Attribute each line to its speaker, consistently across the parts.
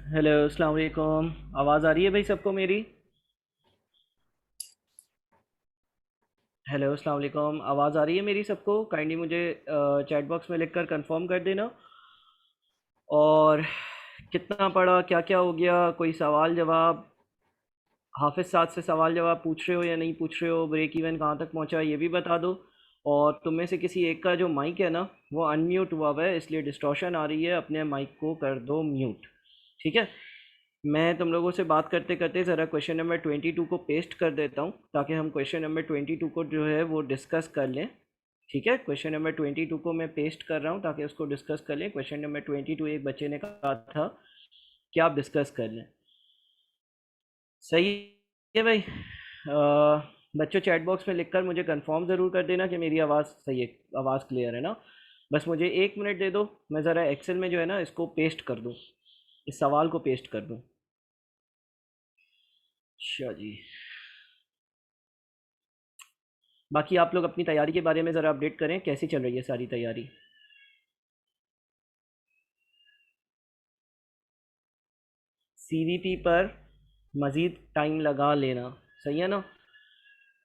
Speaker 1: Hello, अस्सलाम वालेकुम। आवाज़ आ रही है भाई सबको मेरी? हेलो, अस्सलाम वालेकुम। आवाज़ आ रही है मेरी सबको? काइंडली मुझे चैट बॉक्स में लिखकर कंफर्म कर देना। और कितना पढ़ा, क्या क्या हो गया, कोई सवाल जवाब? हाफिज़ साद से सवाल जवाब पूछ रहे हो या नहीं पूछ रहे हो? ब्रेक इवन कहाँ तक पहुँचा ये भी बता दो। और तुम में से किसी एक का जो माइक है ना, वो अनम्यूट हुआ हुआ है, इसलिए डिस्टॉर्शन आ रही है। अपने माइक को कर दो म्यूट। ठीक है। मैं तुम लोगों से बात करते करते ज़रा क्वेश्चन नंबर 22 को पेस्ट कर देता हूँ, ताकि हम क्वेश्चन नंबर 22 को जो है वो डिस्कस कर लें। ठीक है, क्वेश्चन नंबर 22 को मैं पेस्ट कर रहा हूँ ताकि उसको डिस्कस कर लें। क्वेश्चन नंबर 22 एक बच्चे ने कहा था कि आप डिस्कस कर लें। सही है भाई? बच्चों, चैट बॉक्स में लिखकर मुझे कंफर्म ज़रूर कर देना कि मेरी आवाज़ सही है, आवाज़ क्लियर है ना। बस मुझे 1 मिनट दे दो, मैं ज़रा एक्सेल में जो है ना इसको पेस्ट कर दूँ, इस सवाल को पेस्ट कर दूँ। अच्छा जी। बाकी आप लोग अपनी तैयारी के बारे में ज़रा अपडेट करें, कैसी चल रही है सारी तैयारी? सीवीपी पर मज़ीद टाइम लगा लेना, सही है ना?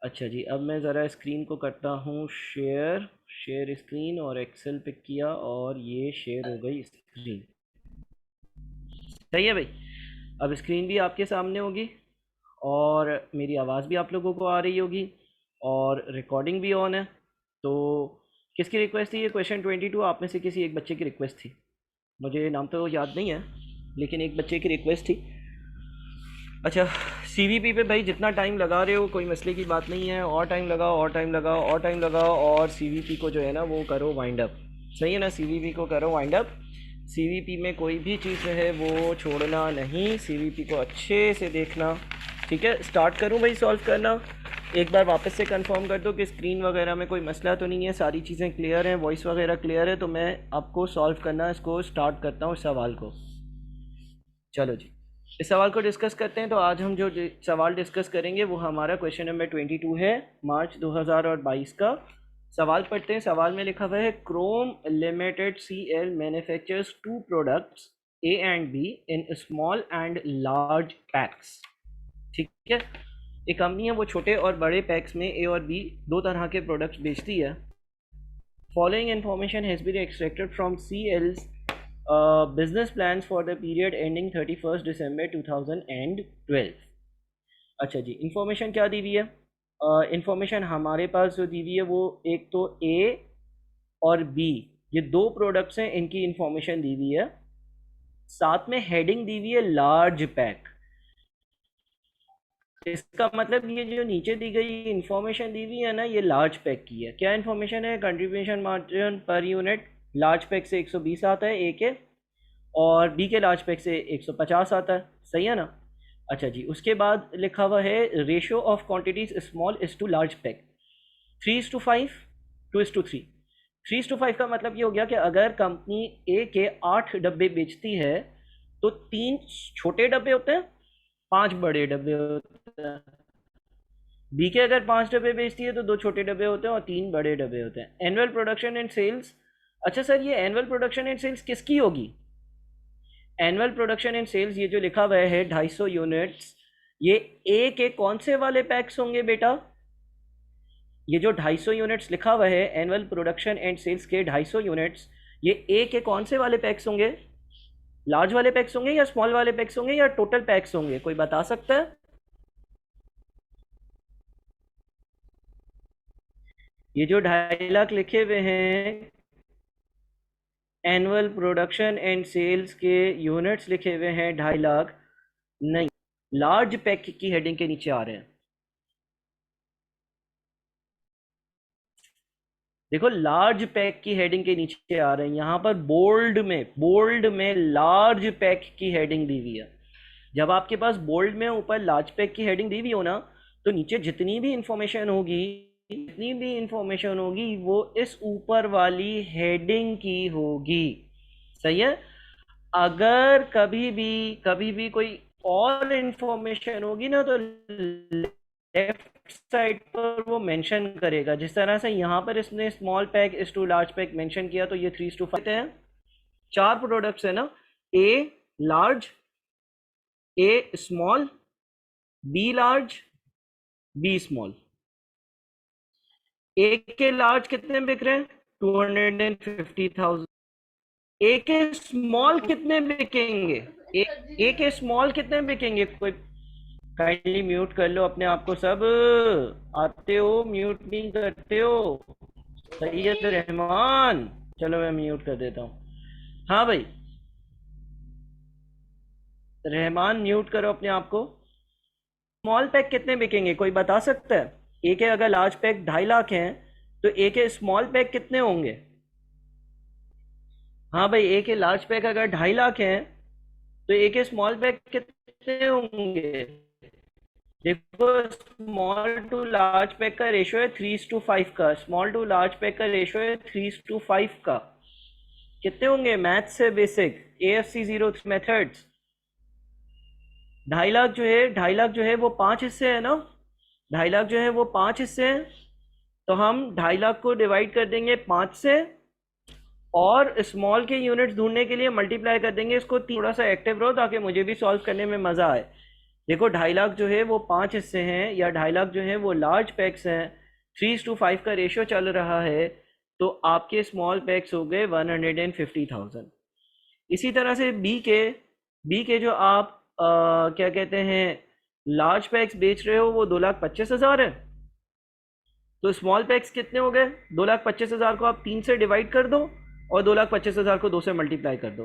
Speaker 1: अच्छा जी, अब मैं ज़रा स्क्रीन को करता हूँ शेयर। शेयर स्क्रीन, और एक्सेल पिक किया और ये शेयर हो गई स्क्रीन। सही है भाई? अब स्क्रीन भी आपके सामने होगी, और मेरी आवाज़ भी आप लोगों को आ रही होगी, और रिकॉर्डिंग भी ऑन है। तो किसकी रिक्वेस्ट थी ये क्वेश्चन 22? आप में से किसी एक बच्चे की रिक्वेस्ट थी। मुझे नाम तो याद नहीं है, लेकिन एक बच्चे की रिक्वेस्ट थी। अच्छा, सीवीपी पे भाई जितना टाइम लगा रहे हो कोई मसले की बात नहीं है। और टाइम लगाओ, और टाइम लगाओ, और टाइम लगाओ, और सीवीपी को जो है ना वो करो वाइंड अप। सही है ना? सीवीपी को करो वाइंड अप। सीवीपी में कोई भी चीज़ है वो छोड़ना नहीं, सीवीपी को अच्छे से देखना। ठीक है, स्टार्ट करूँ भाई सॉल्व करना? एक बार वापस से कंफर्म कर दो कि स्क्रीन वगैरह में कोई मसला तो नहीं है, सारी चीज़ें क्लियर हैं, वॉइस वगैरह क्लियर है। तो मैं आपको सॉल्व करना इसको स्टार्ट करता हूँ, इस सवाल को। चलो जी, इस सवाल को डिस्कस करते हैं। तो आज हम जो सवाल डिस्कस करेंगे वो हमारा क्वेश्चन नंबर 22 है, मार्च 2022 का। सवाल पढ़ते हैं। सवाल में लिखा हुआ है, chrome limited C L manufactures two products A and B in small and large packs. ठीक है, एक कंपनी है, वो छोटे और बड़े पैक्स में ए और बी दो तरह के प्रोडक्ट्स बेचती है। Following information has been extracted from CL's business plans for the period ending 31st December 2012। अच्छा जी, इंफॉर्मेशन क्या दी हुई है? इंफॉर्मेशन हमारे पास जो दी हुई है वो एक तो ए और बी, ये दो प्रोडक्ट्स हैं, इनकी इंफॉर्मेशन दी हुई है। साथ में हेडिंग दी हुई है लार्ज पैक। इसका मतलब ये जो नीचे दी गई इंफॉर्मेशन दी हुई है ना, ये लार्ज पैक की है। क्या इंफॉर्मेशन है? Contribution margin per unit large pack से 120 आता है ए के, और बी के लार्ज पैक से 150 आता है। सही है ना? अच्छा जी, उसके बाद लिखा हुआ है ratio of quantities small is to large pack 3:5, 2:3। 3:5 का मतलब ये हो गया कि अगर कंपनी ए के 8 डब्बे बेचती है तो 3 छोटे डब्बे होते हैं, 5 बड़े डब्बे होते हैं। बी के अगर 5 डब्बे बेचती है तो 2 छोटे डब्बे होते हैं और 3 बड़े डब्बे होते हैं। Annual production and sales. अच्छा सर, ये एनुअल प्रोडक्शन एंड सेल्स किसकी होगी? एनुअल प्रोडक्शन एंड सेल्स, ये जो लिखा हुआ है 250 यूनिट्स, ये ए के कौन से वाले पैक्स होंगे बेटा? ये जो 250 यूनिट्स लिखा हुआ है एनुअल प्रोडक्शन एंड सेल्स के 250 यूनिट्स, ये ए के कौन से वाले पैक्स होंगे? लार्ज वाले पैक्स होंगे या स्मॉल वाले पैक्स होंगे या टोटल पैक्स होंगे? कोई बता सकता है? ये जो 2.5 लाख लिखे हुए हैं एनुअल प्रोडक्शन एंड सेल्स के यूनिट्स लिखे हुए हैं 2.5 लाख, नहीं, लार्ज पैक की हेडिंग के नीचे आ रहे हैं। देखो, लार्ज पैक की हेडिंग के नीचे आ रहे हैं, यहाँ पर बोल्ड में लार्ज पैक की हेडिंग दी हुई है। जब आपके पास बोल्ड में ऊपर लार्ज पैक की हेडिंग दी हुई हो ना, तो नीचे जितनी भी इंफॉर्मेशन होगी वो इस ऊपर वाली हेडिंग की होगी। सही है? अगर कभी भी कोई और इंफॉर्मेशन होगी ना, तो लेफ्ट साइड पर वो मेंशन करेगा। जिस तरह से यहाँ पर इसने small pack is to large pack mention किया, तो ये 3:5 हैं। 4 प्रोडक्ट्स है ना, A large, A small, B large, B small. A के लार्ज कितने बिक रहे हैं? 250,000। ए के स्मॉल कितने बिकेंगे? ए के स्मॉल कितने बिकेंगे? कोई काइंडली म्यूट कर लो अपने आप को सब। आते हो म्यूट नहीं करते हो। सैयद रहमान, चलो मैं म्यूट कर देता हूँ। हाँ भाई, रहमान म्यूट करो अपने आप को। स्मॉल पैक कितने बिकेंगे कोई बता सकता है? ए के अगर लार्ज पैक 2.5 लाख हैं तो ए के स्मॉल पैक कितने होंगे? हाँ भाई, ए के लार्ज पैक अगर 2.5 लाख हैं तो ए के स्मॉल पैक कितने होंगे? देखो, स्मॉल टू लार्ज पैक का रेशियो है 3:5 का। स्मॉल टू लार्ज पैक का रेशियो है 3:5 का। कितने होंगे? मैथ से बेसिक AFC 03 मेथड्स। 2.5 लाख जो है, 2.5 लाख जो है वो 5 हिस्से है ना। 2.5 लाख जो है वो 5 हिस्से हैं। तो हम 2.5 लाख को डिवाइड कर देंगे 5 से, और स्मॉल के यूनिट्स ढूंढने के लिए मल्टीप्लाई कर देंगे इसको। थोड़ा सा एक्टिव रहो ताकि मुझे भी सॉल्व करने में मज़ा आए। देखो, 2.5 लाख जो है वो 5 हिस्से हैं, या 2.5 लाख जो है वो लार्ज पैक्स हैं। 3:5 का रेशियो चल रहा है, तो आपके स्मॉल पैक्स हो गए 150,000। इसी तरह से बी के जो आप क्या कहते हैं, लार्ज पैक्स बेच रहे हो वो 2,25,000 है। तो स्मॉल पैक्स कितने हो गए? 2,25,000 को आप 3 से डिवाइड कर दो, और 2,25,000 को 2 से मल्टीप्लाई कर दो,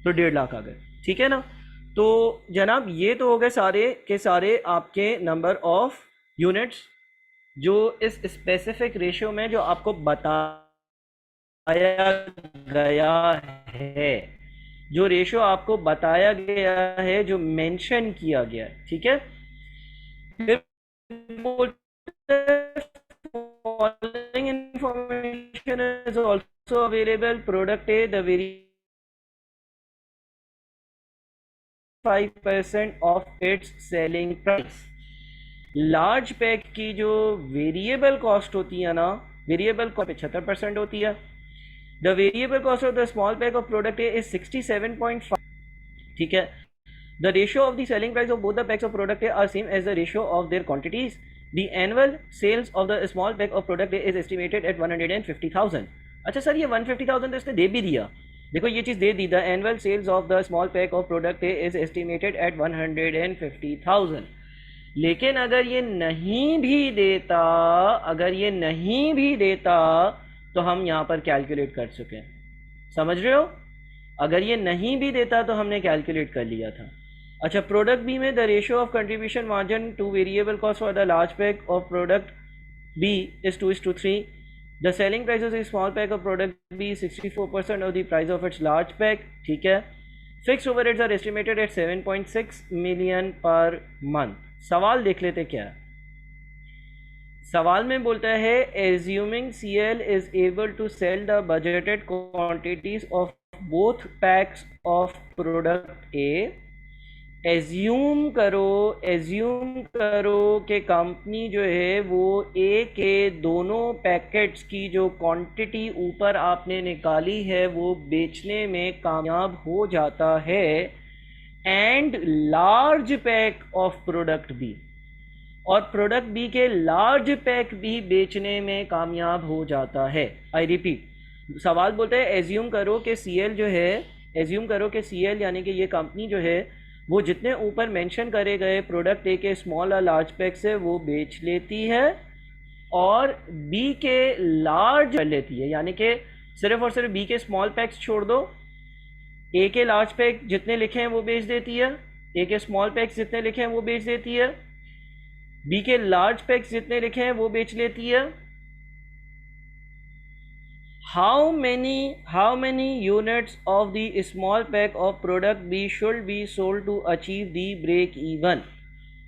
Speaker 1: तो 1.5 लाख आ गए। ठीक है ना? तो जनाब, ये तो हो गए सारे के सारे आपके नंबर ऑफ यूनिट्स जो इस स्पेसिफिक रेशियो में जो आपको बताया गया है, जो रेशियो आपको बताया गया है, जो मेंशन किया गया है। ठीक है? Following information is also available. Product A the very 5% of its selling price. Large pack की जो वेरिएबल कॉस्ट होती है ना, वेरिएबल कॉस्ट 75% होती है। The variable cost of the small pack of product A is 67.5। ठीक है? The ratio of the selling price of both the packs of product A are same as the ratio of their quantities. The annual sales of the small pack of product A is estimated at 150,000। अच्छा sir, ये 150,000 तो इसने दे भी दिया। देखो, ये चीज़ दे दी। The annual sales of the small pack of product A is estimated at 150,000। लेकिन अगर ये नहीं भी देता, अगर ये नहीं भी देता, तो हम यहाँ पर कैलकुलेट कर चुके। समझ रहे हो? अगर ये नहीं भी देता तो हमने कैलकुलेट कर लिया था। अच्छा, प्रोडक्ट बी में the ratio of contribution margin to variable cost for the large pack of product B is 2:3। The selling price of small pack of product B 64% of the price of its large pack. ठीक है? Fixed overheads are estimated at 7.6 million per month. सवाल देख लेते क्या है। सवाल में बोलता है, assuming CL is able to sell the budgeted quantities of both PACS of product A. Assume करो कि कंपनी जो है वो ए के दोनों पैकेट्स की जो क्वांटिटी ऊपर आपने निकाली है वो बेचने में कामयाब हो जाता है, and large pack of product B, और प्रोडक्ट बी के लार्ज पैक भी बेचने में कामयाब हो जाता है। आई रिपीट, सवाल बोलता है एज्यूम करो कि CL जो है, एज्यूम करो कि CL यानी कि ये कंपनी जो है वो जितने ऊपर मेंशन करे गए प्रोडक्ट ए के स्मॉल और लार्ज पैक से वो बेच लेती है, और बी के लार्ज कर लेती है। यानी कि सिर्फ और सिर्फ बी के स्मॉल पैक्स छोड़ दो, ए के लार्ज पैक जितने लिखे हैं वो बेच देती है, ए के स्मॉल पैक्स जितने लिखे हैं वो बेच देती है, बी के लार्ज पैक्स जितने लिखे हैं वो बेच लेती है। How many units of the small pack of product B should be sold to achieve the break even.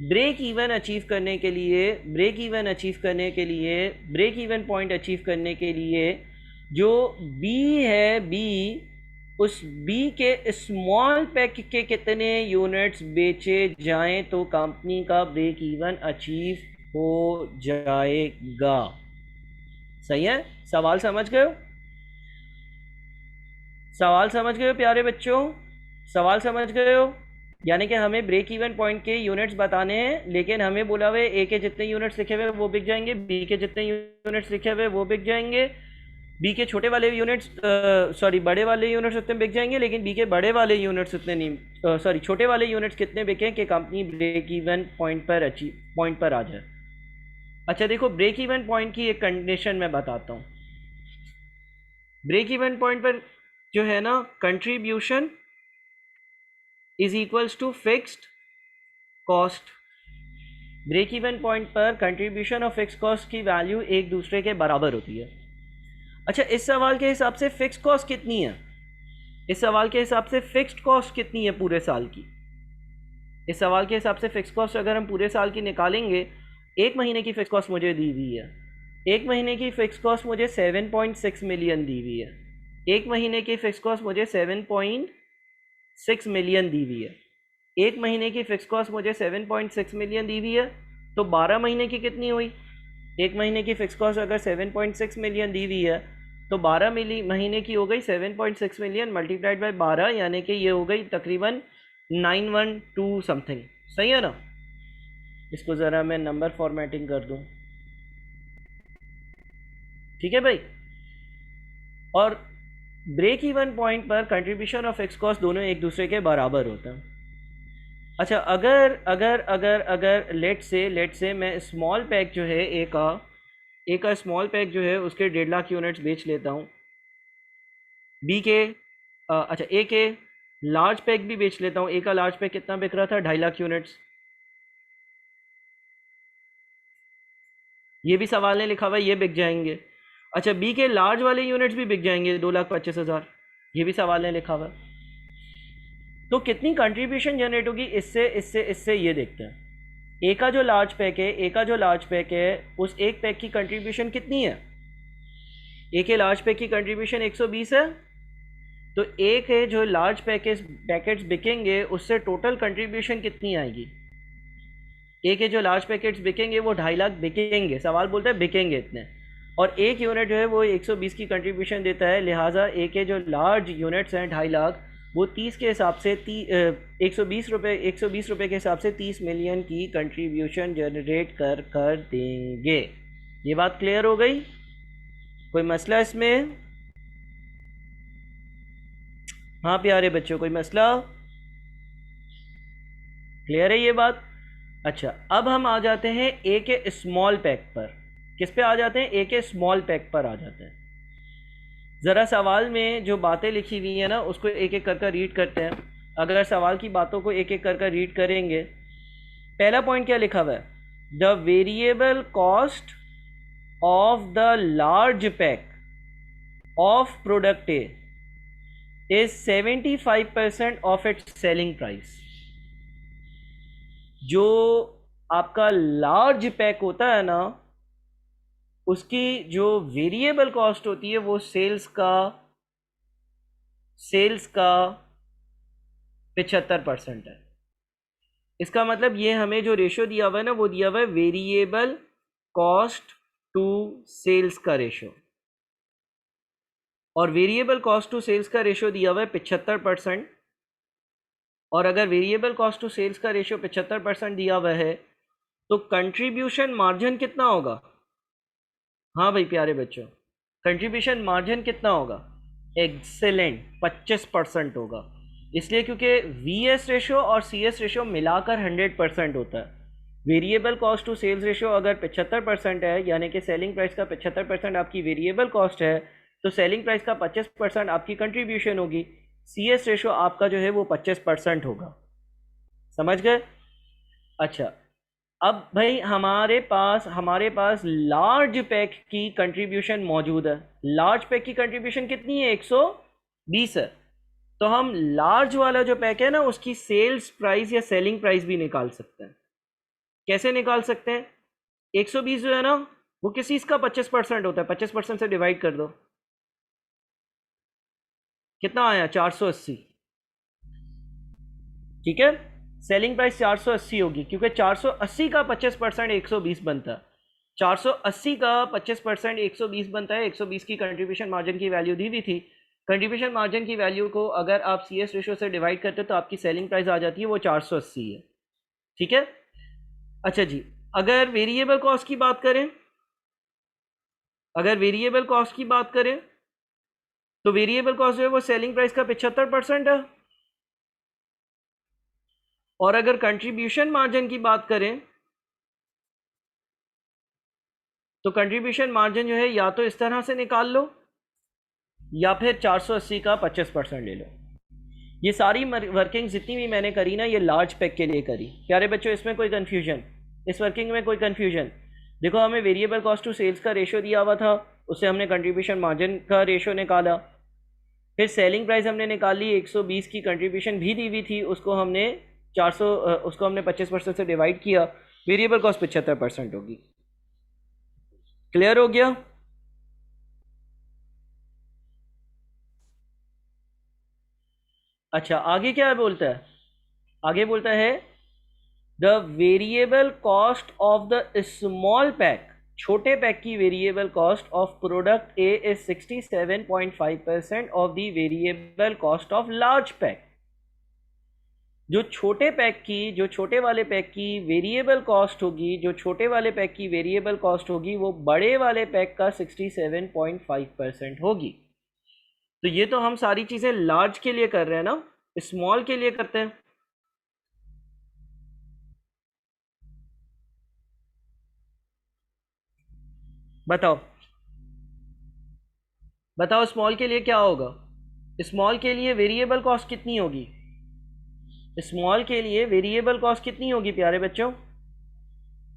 Speaker 1: Break even achieve करने के लिए, ब्रेक इवन पॉइंट अचीव करने के लिए जो बी है, उस बी के स्मॉल पैक के कितने यूनिट्स बेचे जाएं तो कंपनी का ब्रेक इवन अचीव हो जाएगा। सही है? सवाल समझ गए हो? सवाल समझ गए हो प्यारे बच्चों? सवाल समझ गए हो? यानी कि हमें ब्रेक इवन पॉइंट के यूनिट्स बताने हैं, लेकिन हमें बोला हुआ है ए के जितने यूनिट्स लिखे हुए वो बिक जाएंगे, बी के जितने यूनिट्स लिखे हुए वो बिक जाएंगे, बी के छोटे वाले यूनिट्स सॉरी बड़े वाले यूनिट्स उतने बिक जाएंगे, लेकिन बी के बड़े वाले यूनिट्स उतने नहीं, सॉरी छोटे वाले यूनिट्स कितने बिकें कि कंपनी ब्रेक इवन पॉइंट पर आ जाए। अच्छा देखो, ब्रेक इवन पॉइंट की एक कंडीशन मैं बताता हूँ। ब्रेक इवन पॉइंट पर जो है ना, contribution is equals to fixed cost. Break even point पर कंट्रीब्यूशन और फिक्स कॉस्ट की वैल्यू एक दूसरे के बराबर होती है। अच्छा, इस सवाल के हिसाब से फिक्स कॉस्ट कितनी है? इस सवाल के हिसाब से फिक्स्ड कॉस्ट कितनी है पूरे साल की? इस सवाल के हिसाब से फिक्स कॉस्ट अगर हम पूरे साल की निकालेंगे, एक महीने की फिक्स कॉस्ट मुझे दी हुई है, एक महीने की फिक्स कॉस्ट मुझे 7.6 मिलियन दी हुई है, एक महीने की फिक्स कॉस्ट मुझे 7.6 मिलियन दी हुई है, एक महीने की फिक्स कॉस्ट मुझे 7.6 मिलियन दी हुई है, तो 12 महीने की कितनी हुई? एक महीने की फिक्स कॉस्ट अगर 7.6 मिलियन दी हुई है तो 12 महीने की हो गई 7.6 मिलियन मल्टीप्लाइड बाय 12, यानी कि ये हो गई तकरीबन 912 समथिंग। सही है ना? इसको ज़रा मैं नंबर फॉर्मेटिंग कर दूं, ठीक है भाई। और ब्रेक इवन पॉइंट पर कंट्रीब्यूशन और फिक्स कॉस्ट दोनों एक दूसरे के बराबर होता है। अच्छा, अगर अगर अगर अगर लेट से मैं स्मॉल पैक जो है ए का स्मॉल पैक जो है उसके 1.5 लाख यूनिट्स बेच लेता हूँ, बी के अच्छा ए के लार्ज पैक भी बेच लेता हूँ। ए का लार्ज पैक कितना बिक रहा था? 2.5 लाख यूनिट्स। ये भी सवाल ने लिखा हुआ है, ये बिक जाएंगे। अच्छा, बी के लार्ज वाले यूनिट्स भी बिक जाएंगे 2,25,000, ये भी सवाल ने लिखा हुआ है। तो कितनी कंट्रीब्यूशन जनरेट होगी इससे इससे इससे, ये देखते हैं। ए का जो लार्ज पैक है उस एक पैक की कंट्रीब्यूशन कितनी है? ए के लार्ज पैक की कंट्रीब्यूशन 120 है, तो ए के जो लार्ज पैकेट्स बिकेंगे उससे टोटल कंट्रीब्यूशन कितनी आएगी? ए के जो लार्ज पैकेट्स बिकेंगे वो 2.5 लाख बिकेंगे, सवाल बोलता है बिकेंगे इतने, और एक यूनिट जो है वो 120 की कंट्रीब्यूशन देता है, लिहाजा ए के जो लार्ज यूनिट्स हैं 2.5 लाख, वो 30 के हिसाब से 120 रुपये के हिसाब से 30 मिलियन की कंट्रीब्यूशन जनरेट कर देंगे। ये बात क्लियर हो गई? कोई मसला इसमें? हाँ प्यारे बच्चों, कोई मसला? क्लियर है ये बात? अच्छा, अब हम आ जाते हैं ए के स्मॉल पैक पर। किस पे आ जाते हैं? ए के स्मॉल पैक पर आ जाते हैं। ज़रा सवाल में जो बातें लिखी हुई हैं ना उसको एक एक कर रीड करते हैं। अगर सवाल की बातों को एक एक कर रीड करेंगे, पहला पॉइंट क्या लिखा हुआ है? The variable cost of the large pack of product A is 75% of its selling price. जो आपका लार्ज पैक होता है ना, उसकी जो वेरिएबल कॉस्ट होती है वो सेल्स का 75% है। इसका मतलब ये हमें जो रेशो दिया हुआ है ना, वो दिया हुआ है वेरिएबल कॉस्ट टू सेल्स का रेशो, और वेरिएबल कॉस्ट टू सेल्स का रेशो दिया हुआ है 75%। और अगर वेरिएबल कॉस्ट टू सेल्स का रेशो 75% दिया हुआ है तो कंट्रीब्यूशन मार्जिन कितना होगा? हाँ भाई प्यारे बच्चों, कंट्रीब्यूशन मार्जिन कितना होगा? एक्सेलेंट, 25% होगा। इसलिए क्योंकि वीएस रेशो और सीएस रेशो मिलाकर 100% होता है। Variable cost to sales ratio अगर 75% है, यानी कि सेलिंग प्राइस का 75% आपकी वेरिएबल कॉस्ट है, तो सेलिंग प्राइस का 25% आपकी कंट्रीब्यूशन होगी। सीएस रेशो आपका जो है वो 25% होगा। समझ गए? अच्छा, अब भाई हमारे पास लार्ज पैक की कंट्रीब्यूशन मौजूद है। लार्ज पैक की कंट्रीब्यूशन कितनी है? 120 है। तो हम लार्ज वाला जो पैक है ना उसकी सेल्स प्राइस या सेलिंग प्राइस भी निकाल सकते हैं। कैसे निकाल सकते हैं? 120 जो है ना वो किस चीज़ का 25% होता है? 25% से डिवाइड कर दो, कितना आया? 480। ठीक है, सेलिंग प्राइस 480 होगी, क्योंकि 480 का 25% 120 बनता है। 480 का 25% 120 बनता है। 120 की कंट्रीब्यूशन मार्जिन की वैल्यू दी हुई थी। कंट्रीब्यूशन मार्जिन की वैल्यू को अगर आप सी एस रेशो से डिवाइड करते हो तो आपकी सेलिंग प्राइस आ जाती है वो 480 है। ठीक है। अच्छा जी, अगर वेरिएबल कॉस्ट की बात करें, अगर वेरिएबल कॉस्ट की बात करें तो वेरिएबल कॉस्ट जो है वो सेलिंग प्राइस का 75% है। और अगर कंट्रीब्यूशन मार्जिन की बात करें तो कंट्रीब्यूशन मार्जिन जो है या तो इस तरह से निकाल लो या फिर 480 का 25% ले लो। ये सारी वर्किंग जितनी भी मैंने करी ना, ये लार्ज पैक के लिए करी। प्यारे बच्चों, इसमें कोई कन्फ्यूजन, इस वर्किंग में कोई कन्फ्यूजन? देखो, हमें वेरिएबल कॉस्ट टू सेल्स का रेशो दिया हुआ था, उससे हमने कंट्रीब्यूशन मार्जिन का रेशो निकाला। फिर सेलिंग प्राइस हमने निकाल ली, 120 की कंट्रीब्यूशन भी दी हुई थी, उसको हमने 400 उसको हमने 25% से डिवाइड किया, वेरिएबल कॉस्ट 75% होगी। क्लियर हो गया? अच्छा, आगे क्या बोलता है? आगे बोलता है the variable cost of the small pack, छोटे पैक की variable cost of product A is 67.5% of the variable cost of large pack. जो छोटे पैक की, जो छोटे वाले पैक की वेरिएबल कॉस्ट होगी, जो छोटे वाले पैक की वेरिएबल कॉस्ट होगी वो बड़े वाले पैक का 67.5% होगी। तो ये तो हम सारी चीजें लार्ज के लिए कर रहे हैं ना, स्मॉल के लिए करते हैं? बताओ, बताओ स्मॉल के लिए क्या होगा? स्मॉल के लिए वेरिएबल कॉस्ट कितनी होगी? स्मॉल के लिए वेरिएबल कॉस्ट कितनी होगी प्यारे बच्चों?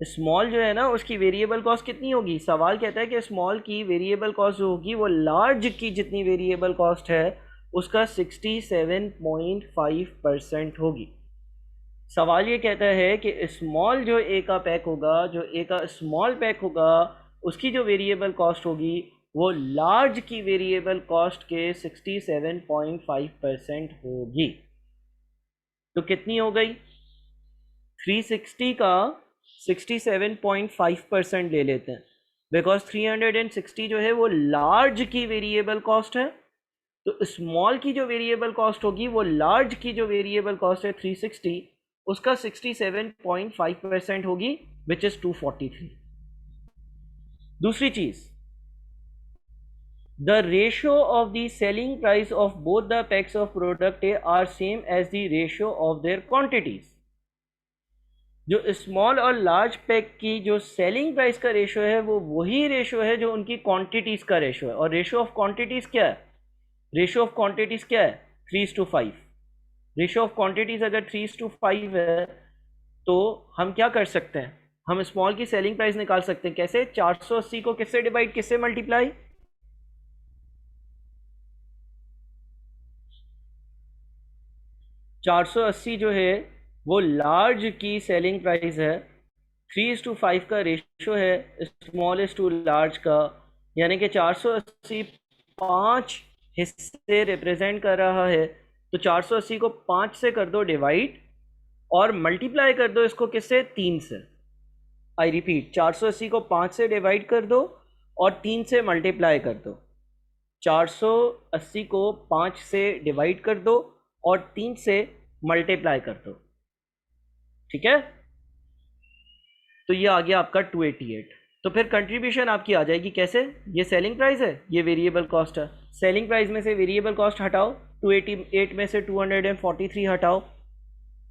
Speaker 1: स्मॉल जो है ना, उसकी वेरिएबल कॉस्ट कितनी होगी? सवाल कहता है कि स्मॉल की वेरिएबल कॉस्ट जो होगी वो लार्ज की जितनी वेरिएबल कॉस्ट है उसका 67.5% होगी। सवाल ये कहता है कि स्मॉल जो ए का पैक होगा, जो ए का स्मॉल पैक होगा, उसकी जो वेरिएबल कॉस्ट होगी वो लार्ज की वेरिएबल कॉस्ट के 67.5% होगी। तो कितनी हो गई? 360 का 67.5% ले लेते हैं, बिकॉज 360 जो है वो लार्ज की वेरिएबल कॉस्ट है। तो स्मॉल की जो वेरिएबल कॉस्ट होगी वो लार्ज की जो वेरिएबल कॉस्ट है 360, उसका 67.5% होगी, विच इज 243। दूसरी चीज, the ratio of the selling price of both the packs of product A are same as the ratio of their quantities। जो स्मॉल और लार्ज पैक की जो सेलिंग प्राइस का रेशो है वो वही रेशो है जो उनकी क्वांटिटीज का रेशो है। और रेशो ऑफ क्वांटिटीज क्या है? रेशो ऑफ क्वांटिटीज क्या है? 3:5। रेशो ऑफ क्वांटिटीज अगर 3:5 है तो हम क्या कर सकते हैं? हम स्मॉल की सेलिंग प्राइस निकाल सकते हैं। कैसे? 480 को किससे डिवाइड, किससे मल्टीप्लाई? 480 जो है वो लार्ज की सेलिंग प्राइस है, 3:5 का रेशो है स्मॉलेस्ट टू लार्ज का, यानी कि 480 5 हिस्से रिप्रेजेंट कर रहा है। तो 480 को 5 से कर दो डिवाइड और मल्टीप्लाई कर दो इसको किससे? 3 से। आई रिपीट, 480 को 5 से डिवाइड कर दो और 3 से मल्टीप्लाई कर दो। 480 को 5 से डिवाइड कर दो और 3 से मल्टीप्लाई कर दो। ठीक है, तो ये आ गया आपका 288। तो फिर कंट्रीब्यूशन आपकी आ जाएगी कैसे? ये सेलिंग प्राइस है, ये वेरिएबल कॉस्ट है। सेलिंग प्राइस में से वेरिएबल कॉस्ट हटाओ, 288 में से 243 हटाओ,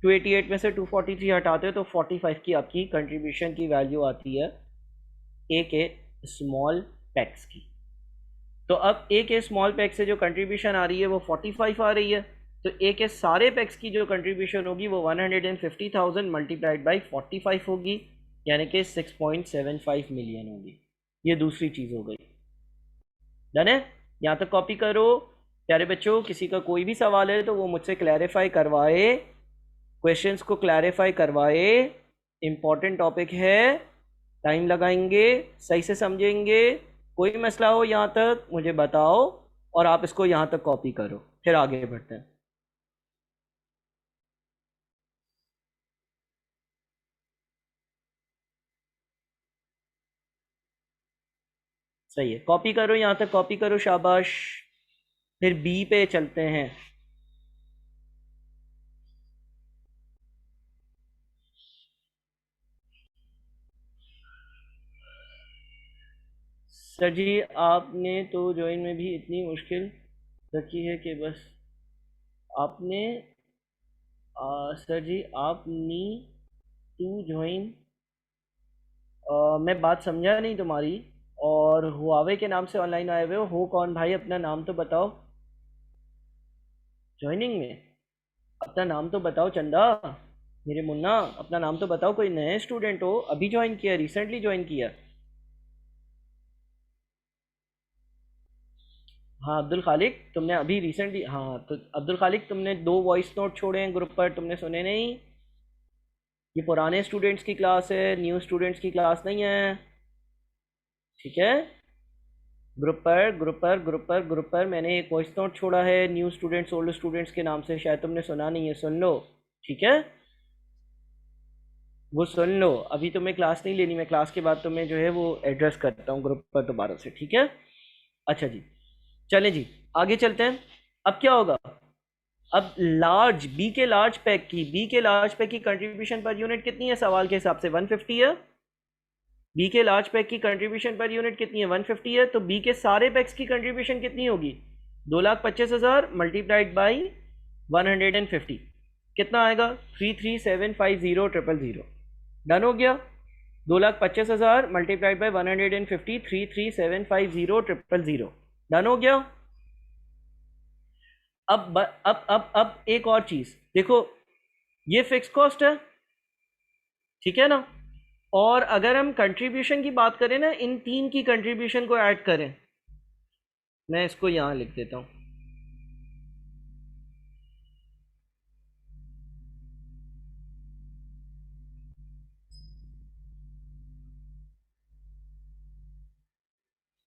Speaker 1: 288 में से 243 हटाते हो तो 45 की आपकी कंट्रीब्यूशन की वैल्यू आती है ए के स्मॉल पैक्स की। तो अब ए के स्मॉल पैक से जो कंट्रीब्यूशन आ रही है वो 45 आ रही है। तो ए के सारे पैक्स की जो कंट्रीब्यूशन होगी वो 150,000 मल्टीप्लाइड बाई 45 होगी, यानी कि 6.75 मिलियन होगी। ये दूसरी चीज़ हो गई। डन है? यहाँ तक कॉपी करो प्यारे बच्चों। किसी का कोई भी सवाल है तो वो मुझसे क्लैरिफाई करवाए, क्वेश्चंस को क्लैरिफाई करवाए। इम्पॉर्टेंट टॉपिक है, टाइम लगाएंगे, सही से समझेंगे। कोई मसला हो यहाँ तक मुझे बताओ और आप इसको यहाँ तक कॉपी करो, फिर आगे बढ़ते हैं। सही है, कॉपी करो यहाँ तक, कॉपी करो, शाबाश। फिर बी पे चलते हैं। सर जी आपने तो ज्वाइन में भी इतनी मुश्किल रखी है कि बस आपने सर जी आप नी टू ज्वाइन, मैं बात समझा नहीं तुम्हारी। और हुआवे के नाम से ऑनलाइन आए हुए हो कौन भाई? अपना नाम तो बताओ। ज्वाइनिंग में अपना नाम तो बताओ चंदा, मेरे मुन्ना अपना नाम तो बताओ। कोई नए स्टूडेंट हो, अभी ज्वाइन किया, रिसेंटली ज्वाइन किया? हाँ अब्दुल खालिक, तुमने अभी रिसेंटली, हाँ तो अब्दुल खालिक तुमने 2 वॉइस नोट छोड़े हैं ग्रुप पर, तुमने सुने नहीं? ये पुराने स्टूडेंट्स की क्लास है, न्यू स्टूडेंट्स की क्लास नहीं है। ठीक है? ग्रुप पर मैंने एक वॉइस नोट छोड़ा है न्यू स्टूडेंट्स ओल्ड स्टूडेंट्स के नाम से, शायद तुमने सुना नहीं है, सुन लो। ठीक है, वो सुन लो। अभी तुम्हें क्लास नहीं लेनी, मैं क्लास के बाद तुम्हें जो है वो एड्रेस करता हूँ ग्रुप पर दोबारा से। ठीक है? अच्छा जी, चलें जी, आगे चलते हैं। अब क्या होगा? अब लार्ज बी के लार्ज पैक की, बी के लार्ज पैक की कंट्रीब्यूशन पर यूनिट कितनी है सवाल के हिसाब से? 150 है। बी के लार्ज पैक की कंट्रीब्यूशन पर यूनिट कितनी है? 150 है। तो बी के सारे पैक्स की कंट्रीब्यूशन कितनी होगी? 2,25,000 मल्टीप्लाइड बाई 150 कितना आएगा? 33750,000। डन हो गया? 2,25,000 मल्टीप्लाइड बाई 150, 33750,000। डन हो गया? अब एक और चीज देखो, ये फिक्स कॉस्ट है, ठीक है ना? और अगर हम कंट्रीब्यूशन की बात करें ना, इन तीन की कंट्रीब्यूशन को ऐड करें, मैं इसको यहां लिख देता हूं।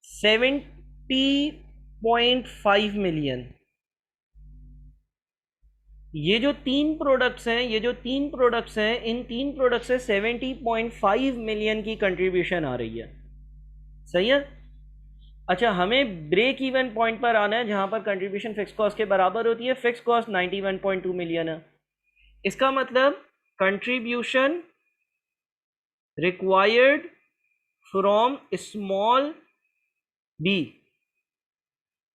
Speaker 1: $70.5 मिलियन। ये जो तीन प्रोडक्ट्स हैं इन तीन प्रोडक्ट्स से 70.5 मिलियन की कंट्रीब्यूशन आ रही है। सही है? अच्छा, हमें ब्रेक इवन पॉइंट पर आना है जहां पर कंट्रीब्यूशन फिक्स कॉस्ट के बराबर होती है। फिक्स कॉस्ट 91.2 मिलियन है। इसका मतलब contribution required from small B,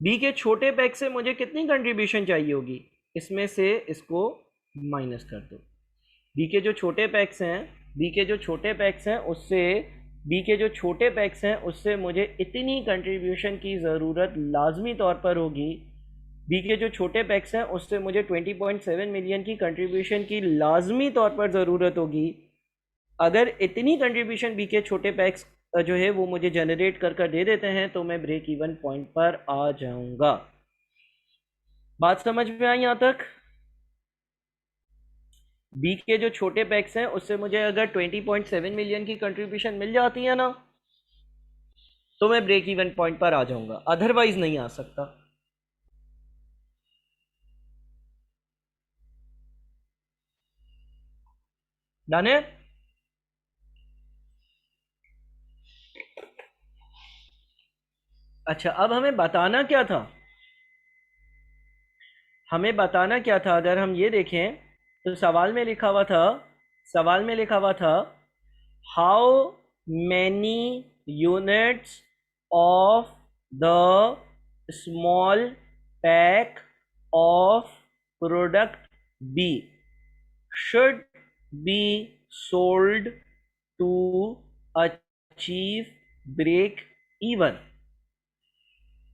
Speaker 1: B के छोटे पैक से मुझे कितनी कंट्रीब्यूशन चाहिए होगी? इसमें से इसको माइनस कर दो। बी के जो छोटे पैक्स हैं, बी के जो छोटे पैक्स हैं उससे बी के जो छोटे पैक्स हैं उससे मुझे इतनी कंट्रीब्यूशन की ज़रूरत लाजमी तौर पर होगी। बी के जो छोटे पैक्स हैं उससे मुझे 20.7 मिलियन की कंट्रीब्यूशन की लाजमी तौर पर ज़रूरत होगी। अगर इतनी कंट्रीब्यूशन बी के छोटे पैक्स जो है वो मुझे जनरेट कर दे देते हैं तो मैं ब्रेक इवन पॉइंट पर आ जाऊंगा। बात समझ में आई यहां तक? बी के जो छोटे पैक्स हैं उससे मुझे अगर 20.7 मिलियन की कंट्रीब्यूशन मिल जाती है ना, तो मैं ब्रेक इवन पॉइंट पर आ जाऊंगा, अदरवाइज नहीं आ सकता। डन है? अच्छा, अब हमें बताना क्या था? हमें बताना क्या था? अगर हम ये देखें तो सवाल में लिखा हुआ था, सवाल में लिखा हुआ था how many units of the small pack of product B should be sold to achieve break even।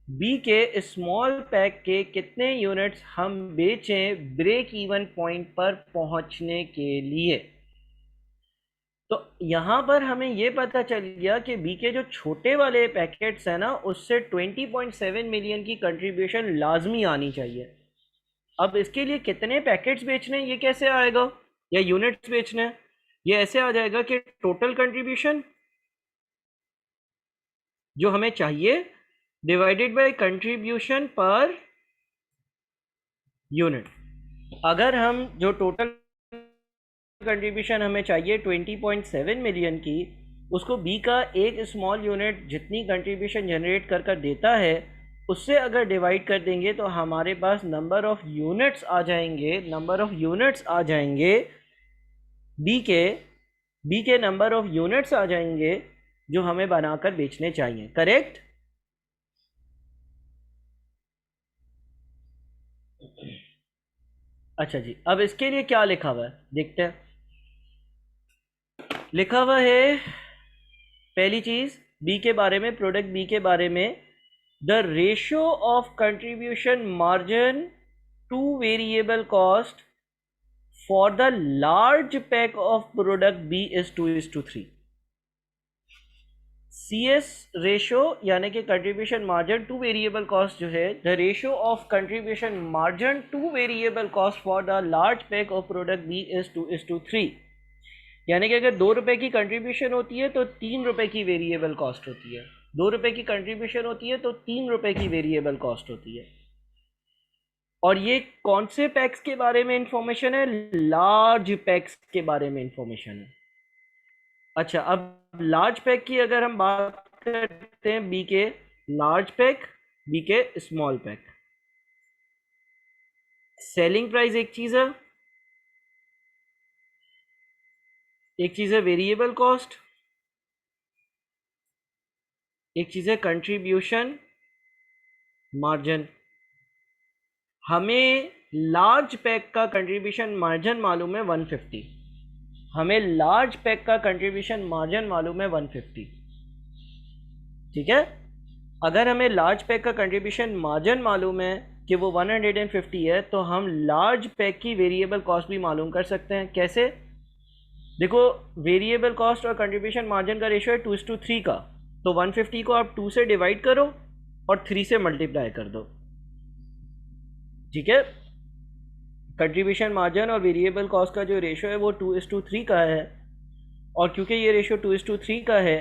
Speaker 1: B के स्मॉल पैक के कितने यूनिट्स हम बेचें ब्रेक इवन पॉइंट पर पहुंचने के लिए? तो यहां पर हमें यह पता चल गया कि बी के जो छोटे वाले पैकेट्स हैं ना उससे 20.7 मिलियन की कंट्रीब्यूशन लाजमी आनी चाहिए। अब इसके लिए कितने पैकेट्स बेचने हैं ये कैसे आएगा, या यूनिट्स बेचने हैं? ये ऐसे आ जाएगा कि टोटल कंट्रीब्यूशन जो हमें चाहिए divided by contribution per unit. अगर हम जो टोटल कंट्रीब्यूशन हमें चाहिए 20.7 मिलियन की, उसको बी का एक स्मॉल यूनिट जितनी कंट्रीब्यूशन जनरेट कर देता है उससे अगर डिवाइड कर देंगे तो हमारे पास नंबर ऑफ यूनिट्स आ जाएंगे, नंबर ऑफ यूनिट्स आ जाएंगे बी के नंबर ऑफ यूनिट्स आ जाएंगे जो हमें बनाकर बेचने चाहिए, करेक्ट। अच्छा जी, अब इसके लिए क्या लिखा हुआ है देखते हैं। लिखा हुआ है पहली चीज बी के बारे में, प्रोडक्ट बी के बारे में, the ratio of contribution margin to variable cost for the large pack of product B is 2:3। C S ratio यानी कि contribution margin to variable cost जो है, the ratio of contribution margin to variable cost for the large pack of product B is 2:3। यानी कि अगर 2 रुपए की contribution होती है तो 3 रुपए की वेरिएबल कॉस्ट होती है, 2 रुपए की कंट्रीब्यूशन होती है तो 3 रुपए की वेरिएबल कॉस्ट होती है। और ये कौन से पैक्स के बारे में इंफॉर्मेशन है? लार्ज पैक्स के बारे में इंफॉर्मेशन है। अच्छा, अब लार्ज पैक की अगर हम बात करते हैं, बी के लार्ज पैक, बी के स्मॉल पैक, सेलिंग प्राइस एक चीज है, एक चीज है वेरिएबल कॉस्ट, एक चीज है कंट्रीब्यूशन मार्जिन। हमें लार्ज पैक का कंट्रीब्यूशन मार्जिन मालूम है 150, हमें लार्ज पैक का कंट्रीब्यूशन मार्जिन मालूम है 150, ठीक है। अगर हमें लार्ज पैक का कंट्रीब्यूशन मार्जिन मालूम है कि वो 150 है, तो हम लार्ज पैक की वेरिएबल कॉस्ट भी मालूम कर सकते हैं। कैसे? देखो, वेरिएबल कॉस्ट और कंट्रीब्यूशन मार्जिन का रेशियो है 2:3 का, तो 150 को आप 2 से डिवाइड करो और 3 से मल्टीप्लाई कर दो, ठीक है। कंट्रीब्यूशन मार्जिन और वेरिएबल कॉस्ट का जो रेशियो है वो 2:3 का है, और क्योंकि ये रेशियो 2:3 का है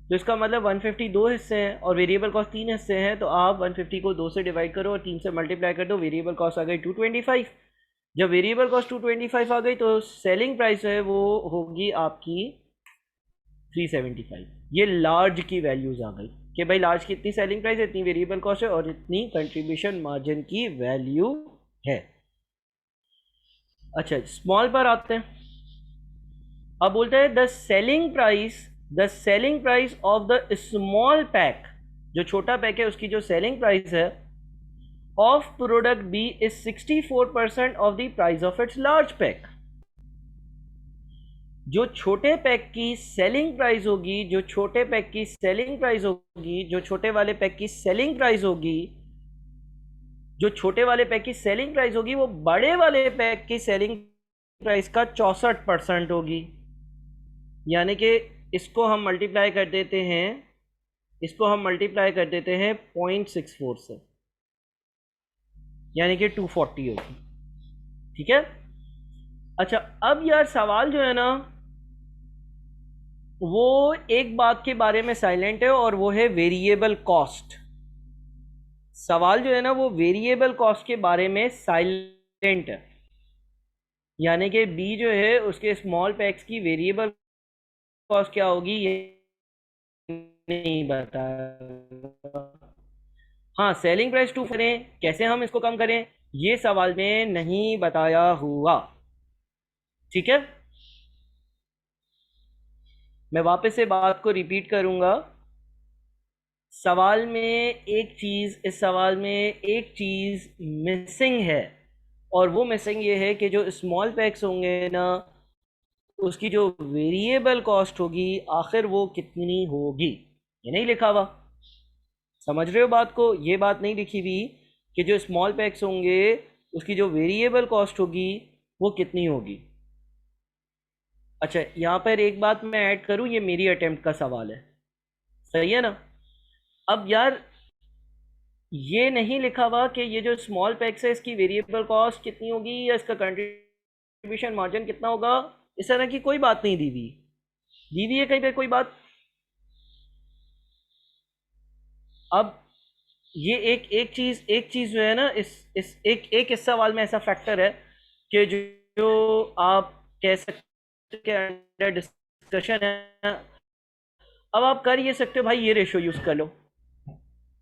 Speaker 1: तो इसका मतलब 150 दो हिस्से हैं और वेरिएबल कॉस्ट 3 हिस्से हैं, तो आप 150 को 2 से डिवाइड करो और 3 से मल्टीप्लाई कर दो, वेरिएबल कॉस्ट आ गई 225। जब वेरिएबल कॉस्ट 225 आ गई तो सेलिंग प्राइस है वो होगी आपकी 375। ये लार्ज की वैल्यूज आ गई कि भाई लार्ज की इतनी सेलिंग प्राइस है, इतनी वेरिएबल कॉस्ट है और इतनी कंट्रीब्यूशन मार्जिन की वैल्यू है। अच्छा, स्मॉल पर आते हैं। अब बोलते हैं the selling price of the small pack, जो छोटा पैक है उसकी जो सेलिंग प्राइस है of product B is 64% of the price of its large pack. जो छोटे पैक की सेलिंग प्राइस होगी, जो छोटे पैक की सेलिंग प्राइस होगी, जो छोटे वाले पैक की सेलिंग प्राइस होगी, जो छोटे वाले पैक की सेलिंग प्राइस होगी वो बड़े वाले पैक की सेलिंग प्राइस का 64% होगी। यानी कि इसको हम मल्टीप्लाई कर देते हैं, इसको हम मल्टीप्लाई कर देते हैं 0.64 से, यानी कि 240 होगी, ठीक है। अच्छा, अब यार सवाल जो है ना वो एक बात के बारे में साइलेंट है और वो है वेरिएबल कॉस्ट। सवाल जो है ना वो वेरिएबल कॉस्ट के बारे में साइलेंट है, यानी कि बी जो है उसके स्मॉल पैक्स की वेरिएबल कॉस्ट क्या होगी ये नहीं बताया। हाँ, सेलिंग प्राइस 2 करें, कैसे हम इसको कम करें ये सवाल में नहीं बताया हुआ, ठीक है। मैं वापस से बात को रिपीट करूंगा। सवाल में एक चीज, इस सवाल में एक चीज मिसिंग है, और वो मिसिंग ये है कि जो स्मॉल पैक्स होंगे ना उसकी जो वेरिएबल कॉस्ट होगी आखिर वो कितनी होगी, ये नहीं लिखा हुआ। समझ रहे हो बात को? ये बात नहीं लिखी हुई कि जो स्मॉल पैक्स होंगे उसकी जो वेरिएबल कॉस्ट होगी वो कितनी होगी। अच्छा, यहाँ पर एक बात मैं ऐड करूँ, ये मेरी अटेम्प्ट का सवाल है, सही है ना। अब यार ये नहीं लिखा हुआ कि ये जो स्मॉल पैक्स है इसकी वेरिएबल कॉस्ट कितनी होगी या इसका कंट्रीब्यूशन मार्जिन कितना होगा, इस तरह की कोई बात नहीं दी हुई, दी हुई है कहीं पे कोई बात। अब ये एक चीज जो है ना इस एक सवाल में ऐसा फैक्टर है कि जो आप कह सकते के अंडर डिस्कशन है। अब आप कर ये सकते हो भाई, ये रेशियो यूज कर लो,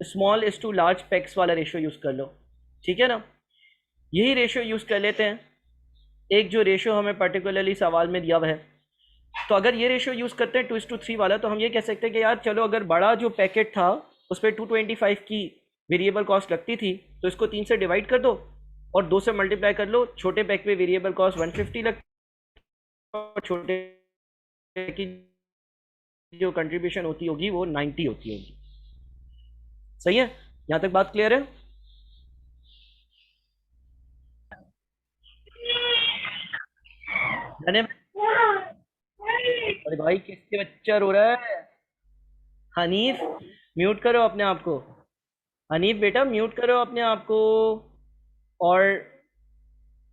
Speaker 1: small is to large packs वाला रेशियो यूज़ कर लो, ठीक है ना। यही रेशियो यूज़ कर लेते हैं, एक जो रेशियो हमें पर्टिकुलरली सवाल में दिया हुआ है। तो अगर ये रेशियो यूज़ करते हैं 2:3 वाला, तो हम ये कह सकते हैं कि यार चलो अगर बड़ा जो पैकेट था उस पर 225 की वेरिएबल कॉस्ट लगती थी, तो इसको 3 से डिवाइड कर दो और 2 से मल्टीप्लाई कर लो। छोटे पैक पे वेरिएबल कॉस्ट 150 लगती है और छोटे की जो कंट्रीब्यूशन होती होगी वो 90 होती होगी। सही है, यहाँ तक बात क्लियर है? मैंने, अरे भाई किसके बच्चा रो रहा है? हनीफ, म्यूट करो अपने आप को। हनीफ बेटा म्यूट करो अपने आप को। और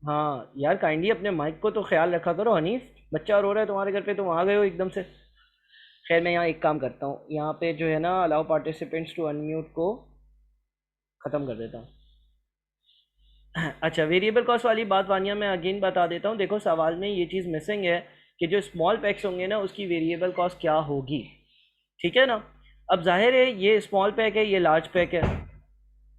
Speaker 1: हाँ यार, काइंडली अपने माइक को तो ख्याल रखा करो हनीफ, बच्चा रो रहा है तुम्हारे घर पे, तुम आ गए हो एकदम से। खैर मैं यहाँ एक काम करता हूँ, यहाँ पे जो है ना अलाउ पार्टिसिपेंट्स टू अनम्यूट को ख़त्म कर देता हूँ। अच्छा, वेरिएबल कॉस्ट वाली बात वानिया मैं अगेन बता देता हूँ। देखो सवाल में ये चीज़ मिसिंग है कि जो स्मॉल पैक्स होंगे ना उसकी वेरिएबल कॉस्ट क्या होगी, ठीक है ना। अब जाहिर है ये स्मॉल पैक है, ये लार्ज पैक है।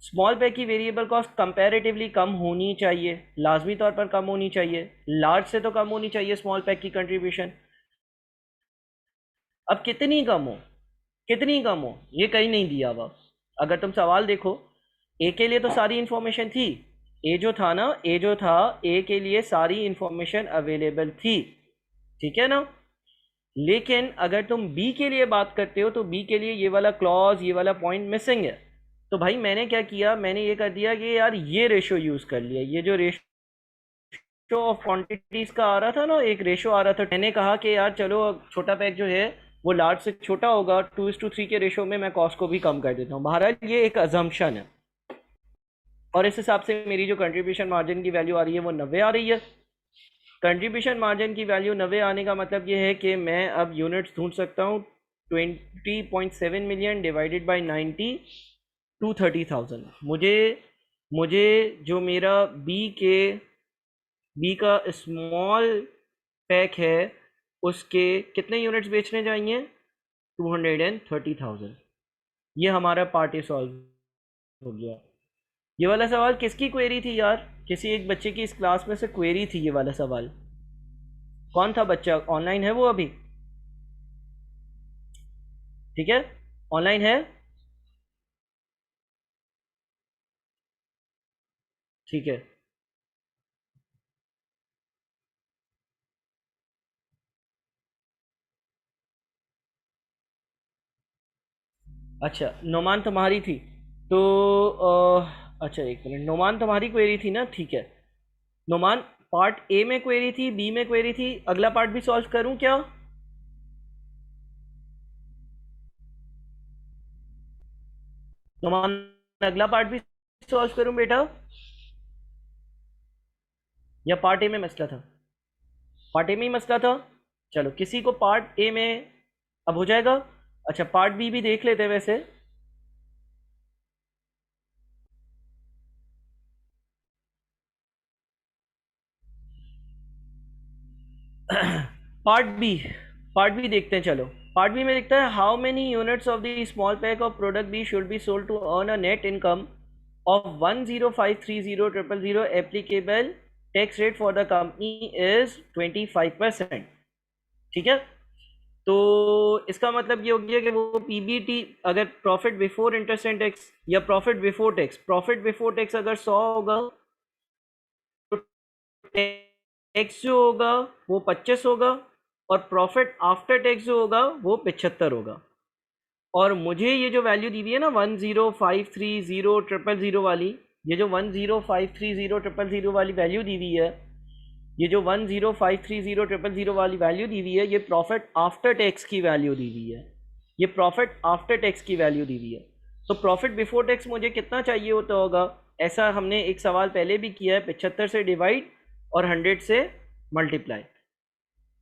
Speaker 1: स्मॉल पैक की वेरिएबल कॉस्ट कंपैरेटिवली कम होनी चाहिए, लाजमी तौर पर कम होनी चाहिए, लार्ज से तो कम होनी चाहिए स्मॉल पैक की कंट्रीब्यूशन। अब कितनी कम हो, कितनी कम हो ये कहीं नहीं दिया हुआ। अगर तुम सवाल देखो, ए के लिए तो सारी इंफॉर्मेशन थी, ए जो था ना, ए जो था, ए के लिए सारी इंफॉर्मेशन अवेलेबल थी, ठीक है ना। लेकिन अगर तुम बी के लिए बात करते हो तो बी के लिए ये वाला क्लॉज, ये वाला पॉइंट मिसिंग है। तो भाई मैंने क्या किया, मैंने ये कर दिया कि यार ये रेशो यूज़ कर लिया। ये जो रेशो ऑफ क्वांटिटीज का आ रहा था ना, एक रेशो आ रहा था, मैंने कहा कि यार चलो छोटा पैक जो है वो लार्ज से छोटा होगा, 2:3 के रेशो में मैं कॉस्ट को भी कम कर देता हूँ। बहरहाल ये एक अजम्पशन है और इस हिसाब से मेरी जो कंट्रीब्यूशन मार्जिन की वैल्यू आ रही है वो 90 आ रही है। कंट्रीब्यूशन मार्जिन की वैल्यू 90 आने का मतलब ये है कि मैं अब यूनिट्स ढूंढ सकता हूँ। 20.7 मिलियन डिवाइडेड बाई 90, 230,000। मुझे मुझे जो मेरा बी का स्मॉल पैक है उसके कितने यूनिट्स बेचने चाहिए? 230,000। ये हमारा पार्ट सॉल्व हो गया। ये वाला सवाल किसकी क्वेरी थी यार? किसी एक बच्चे की इस क्लास में से क्वेरी थी ये वाला सवाल। कौन था बच्चा? ऑनलाइन है वो अभी? ठीक है, ऑनलाइन है, ठीक है। अच्छा नोमान तुम्हारी थी, तो अच्छा एक मिनट, नोमान तुम्हारी क्वेरी थी ना, ठीक है। नोमान, पार्ट ए में क्वेरी थी, बी में क्वेरी थी, अगला पार्ट भी सॉल्व करूं क्या? नोमान, अगला पार्ट भी सॉल्व करूं बेटा, या पार्ट ए में मसला था? पार्ट ए में ही मसला था। चलो किसी को पार्ट ए में अब हो जाएगा। अच्छा पार्ट बी भी देख लेते हैं वैसे। पार्ट बी, पार्ट बी देखते हैं चलो। पार्ट बी में लिखता है how many units of the small pack of product B should be sold to earn a net income of 10530,000 applicable tax rate for the company is 25%, ठीक है। तो इसका मतलब ये हो गया कि वो पीबीटी, अगर profit before interest and tax या profit before tax, profit before tax अगर 100 होगा तो टैक्स जो होगा वो 25 होगा और प्रॉफिट आफ्टर टैक्स जो होगा वो 75 होगा। और मुझे ये जो वैल्यू दी हुई है ना 10530,000 वाली, ये जो 10530,000 वाली वैल्यू दी हुई है, ये जो 10530,000 वाली वैल्यू दी हुई है, ये प्रॉफिट आफ्टर टैक्स की वैल्यू दी हुई है। ये प्रॉफिट आफ्टर टैक्स की वैल्यू दी हुई है। तो प्रॉफिट बिफोर टैक्स मुझे कितना चाहिए होता होगा? ऐसा हमने एक सवाल पहले भी किया है, 75 से डिवाइड और 100 से मल्टीप्लाई,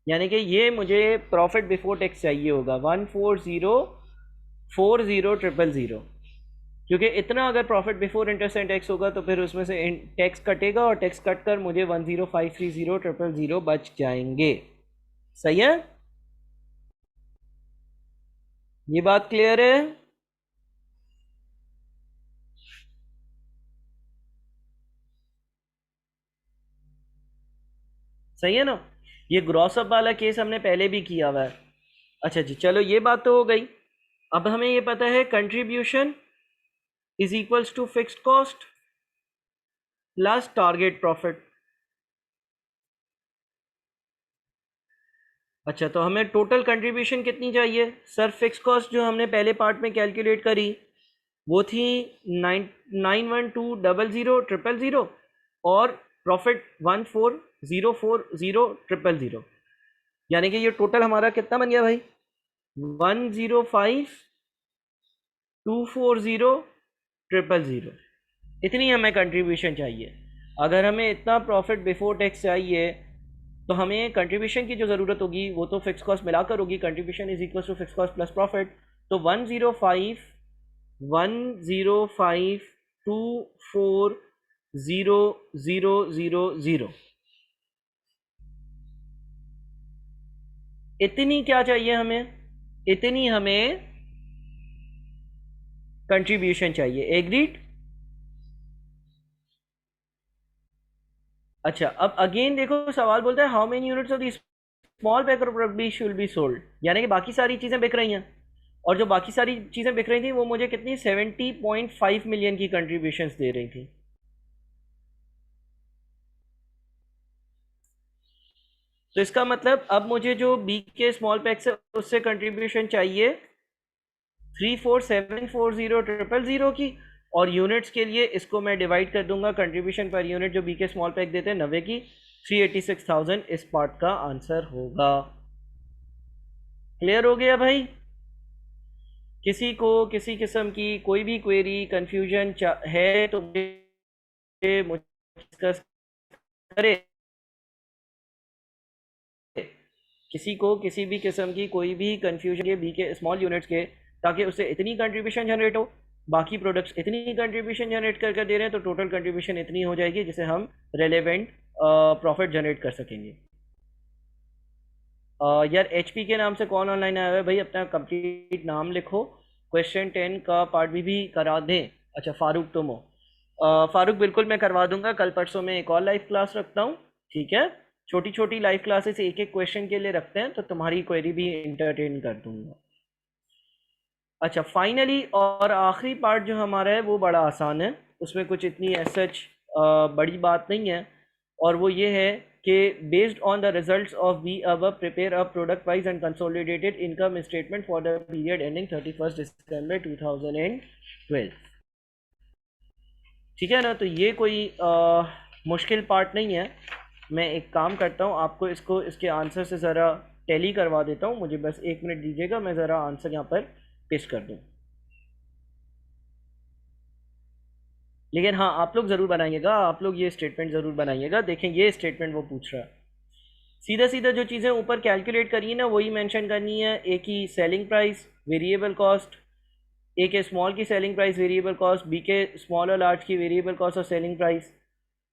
Speaker 1: यानी कि ये मुझे प्रॉफिट बिफोर टैक्स चाहिए होगा 14040,000, क्योंकि इतना अगर profit before interest and tax होगा तो फिर उसमें से टैक्स कटेगा और टैक्स कट कर मुझे 10530,000 बच जाएंगे। सही है, ये बात क्लियर है? सही है ना। ये ग्रॉस अप वाला केस हमने पहले भी किया हुआ है। अच्छा जी, चलो ये बात तो हो गई। अब हमें ये पता है contribution is equals to fixed cost plus target profit. अच्छा, तो हमें टोटल कंट्रीब्यूशन कितनी चाहिए सर? फिक्स कॉस्ट जो हमने पहले पार्ट में कैलकुलेट करी वो थी 912000000 और प्रॉफिट 140400000, यानी कि ये टोटल हमारा कितना बन गया भाई? 105240000। इतनी हमें कंट्रीब्यूशन चाहिए। अगर हमें इतना प्रॉफिट बिफोर टैक्स चाहिए तो हमें कंट्रीब्यूशन की जो ज़रूरत होगी वो तो फिक्स कॉस्ट मिलाकर होगी। Contribution is equal to fix cost plus profit. तो 105,105,240,000 इतनी क्या चाहिए हमें? इतनी हमें कंट्रीब्यूशन चाहिए। एग्रीड? अच्छा, अब अगेन देखो सवाल बोलता है how many units of the small pack of product B should be sold, यानी कि बाकी सारी चीज़ें बिक रही हैं और जो बाकी सारी चीज़ें बिक रही थी वो मुझे कितनी 70.5 मिलियन की कंट्रीब्यूशंस दे रही थी। तो इसका मतलब अब मुझे जो बी के स्मॉल पैक्स है उससे कंट्रीब्यूशन चाहिए 3474000 की, और यूनिट्स के लिए इसको मैं डिवाइड कर दूंगा कंट्रीब्यूशन पर यूनिट जो बी के स्मॉल पैक देते हैं 90 की, 386,000 इस पार्ट का आंसर होगा। क्लियर हो गया भाई? किसी को किसी किस्म की कोई भी क्वेरी कंफ्यूजन है तो मुझे डिस्कस करे। किसी को किसी भी किस्म की कोई भी कंफ्यूजन है बी के स्मॉल यूनिट्स के, ताकि उससे इतनी कंट्रीब्यूशन जनरेट हो, बाकी प्रोडक्ट्स इतनी कंट्रीब्यूशन जनरेट करके दे रहे हैं तो टोटल कंट्रीब्यूशन इतनी हो जाएगी जिसे हम रेलेवेंट प्रॉफिट जनरेट कर सकेंगे। यार एचपी के नाम से कौन ऑनलाइन आया हुआ है भाई? अपना कंप्लीट नाम लिखो, क्वेश्चन 10 का पार्ट भी करा दें। अच्छा, फारूक तुम हो? फारूक बिल्कुल मैं करवा दूंगा। कल परसों में एक और लाइव क्लास रखता हूँ, ठीक है? छोटी छोटी लाइव क्लासेस एक एक क्वेश्चन के लिए रखते हैं तो तुम्हारी क्वेरी भी इंटरटेन कर दूंगा। अच्छा, फाइनली और आखिरी पार्ट जो हमारा है वो बड़ा आसान है, उसमें कुछ इतनी एज सच बड़ी बात नहीं है, और वो ये है कि based on the results of B अब prepare a product wise and consolidated income statement for the period ending 31 December 2012। ठीक है ना? तो ये कोई मुश्किल पार्ट नहीं है। मैं एक काम करता हूँ, आपको इसको इसके आंसर से ज़रा टैली करवा देता हूँ। मुझे बस 1 मिनट दीजिएगा, मैं ज़रा आंसर यहाँ पर पेश कर दूँ। लेकिन हाँ, आप लोग ज़रूर बनाइएगा, आप लोग ये स्टेटमेंट ज़रूर बनाइएगा। देखें ये स्टेटमेंट वो पूछ रहा है। सीधा सीधा जो चीज़ें ऊपर कैलकुलेट करी है ना वही मेंशन करनी है। ए की selling price, variable cost, A के स्मॉल की selling price variable cost, B के स्मॉल और लार्ज की वेरिएबल कॉस्ट और सेलिंग प्राइस,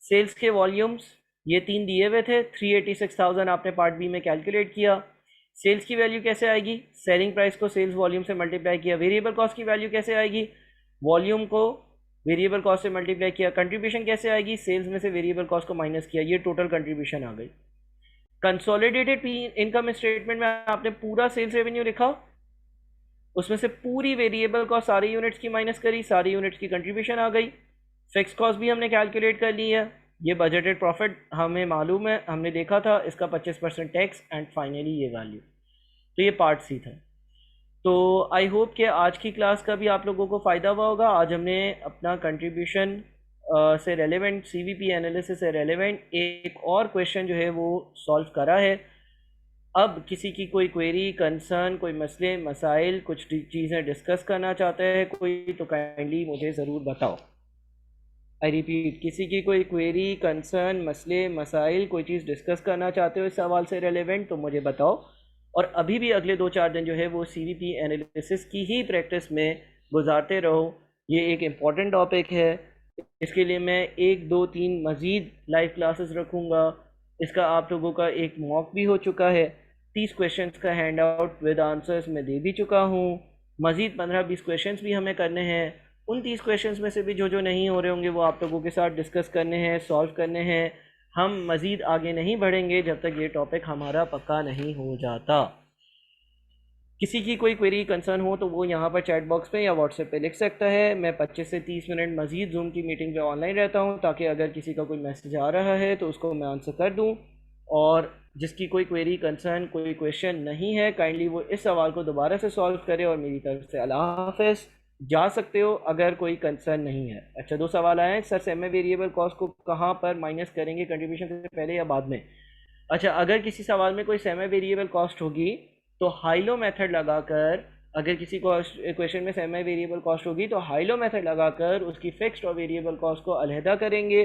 Speaker 1: सेल्स के वॉल्यूम्स ये तीन दिए हुए थे। 386,000 आपने पार्ट बी में कैलकुलेट किया। सेल्स की वैल्यू कैसे आएगी? सेलिंग प्राइस को सेल्स वॉल्यूम से मल्टीप्लाई किया। वेरिएबल कॉस्ट की वैल्यू कैसे आएगी? वॉल्यूम को वेरिएबल कॉस्ट से मल्टीप्लाई किया। कंट्रीब्यूशन कैसे आएगी? सेल्स में से वेरिएबल कॉस्ट को माइनस किया। ये टोटल कंट्रीब्यूशन आ गई। कंसोलिडेटेड इनकम स्टेटमेंट में आपने पूरा सेल्स रेवेन्यू लिखा, उसमें से पूरी वेरिएबल कॉस्ट सारी यूनिट्स की माइनस करी, सारी यूनिट्स की कंट्रीब्यूशन आ गई। फिक्स कॉस्ट भी हमने कैलकुलेट कर ली है। ये बजटेड प्रॉफिट हमें मालूम है, हमने देखा था, इसका 25% टैक्स, एंड फाइनली ये वैल्यू। तो ये पार्ट सी था। तो आई होप कि आज की क्लास का भी आप लोगों को फ़ायदा हुआ होगा। आज हमने अपना कंट्रीब्यूशन से रेलेवेंट, सीवीपी एनालिसिस से रेलेवेंट एक और क्वेश्चन जो है वो सॉल्व करा है। अब किसी की कोई क्वेरी, कंसर्न, कोई मसले मसाइल, कुछ चीज़ें डिस्कस करना चाहते हैं कोई, तो काइंडली मुझे ज़रूर बताओ। आई रिपीट, किसी की कोई क्वेरी, कंसर्न, मसले मसाइल, कोई चीज़ डिस्कस करना चाहते हो इस सवाल से रेलेवेंट तो मुझे बताओ। और अभी भी अगले 2-4 दिन जो है वो सीवीपी एनालिसिस की ही प्रैक्टिस में गुजारते रहो। ये एक इम्पॉर्टेंट टॉपिक है, इसके लिए मैं 1 2 3 मज़ीद लाइव क्लासेस रखूँगा। इसका आप लोगों का एक मॉक भी हो चुका है। 30 क्वेश्चंस का हैंड आउट विद आंसर्स मैं दे भी चुका हूँ। मज़ीद 15-20 क्वेश्चंस भी हमें करने हैं। उन 30 क्वेश्चंस में से भी जो जो नहीं हो रहे होंगे वो आप लोगों के साथ डिस्कस करने हैं, सॉल्व करने हैं। हम मज़ीद आगे नहीं बढ़ेंगे जब तक ये टॉपिक हमारा पक्का नहीं हो जाता। किसी की कोई क्वेरी कंसर्न हो तो वो यहाँ पर चैट बॉक्स पे या व्हाट्सएप पे लिख सकता है। मैं 25 से 30 मिनट मज़ीद जूम की मीटिंग पे ऑनलाइन रहता हूँ, ताकि अगर किसी का कोई मैसेज आ रहा है तो उसको मैं आंसर कर दूँ। और जिसकी कोई क्वेरी कंसर्न कोई क्वेश्चन नहीं है, काइंडली वो इस सवाल को दोबारा से सॉल्व करे और मेरी तरफ से अल्लाह हाफ़िज़। जा सकते हो अगर कोई कंसर्न नहीं है। अच्छा, 2 सवाल आए हैं सर, सेमी वेरिएबल कॉस्ट को कहाँ पर माइनस करेंगे, कंट्रीब्यूशन से पहले या बाद में? अच्छा, अगर किसी सवाल में कोई सेमी वेरिएबल कॉस्ट होगी तो हाइलो मेथड लगाकर, अगर किसी क्वेश्चन में सेमी वेरिएबल कॉस्ट होगी तो हाइलो मेथड लगाकर उसकी फिक्स्ड और वेरिएबल कॉस्ट को अलहदा करेंगे।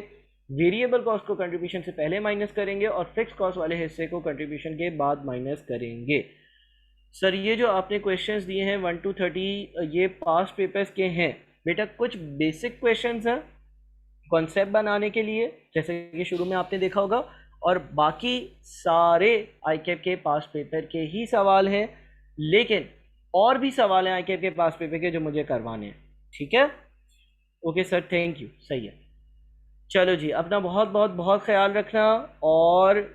Speaker 1: वेरिएबल कॉस्ट को कंट्रीब्यूशन से पहले माइनस करेंगे और फिक्स कॉस्ट वाले हिस्से को कंट्रीब्यूशन के बाद माइनस करेंगे। सर ये जो आपने क्वेश्चंस दिए हैं 1 to 30, ये पास्ट पेपर्स के हैं बेटा। कुछ बेसिक क्वेश्चंस हैं कॉन्सेप्ट बनाने के लिए, जैसे कि शुरू में आपने देखा होगा, और बाकी सारे आईकेप के पास पेपर के ही सवाल हैं। लेकिन और भी सवाल हैं आईकेप के पास पेपर के जो मुझे करवाने हैं। ठीक है, ओके सर, थैंक यू, सही है। चलो जी, अपना बहुत बहुत बहुत ख्याल रखना और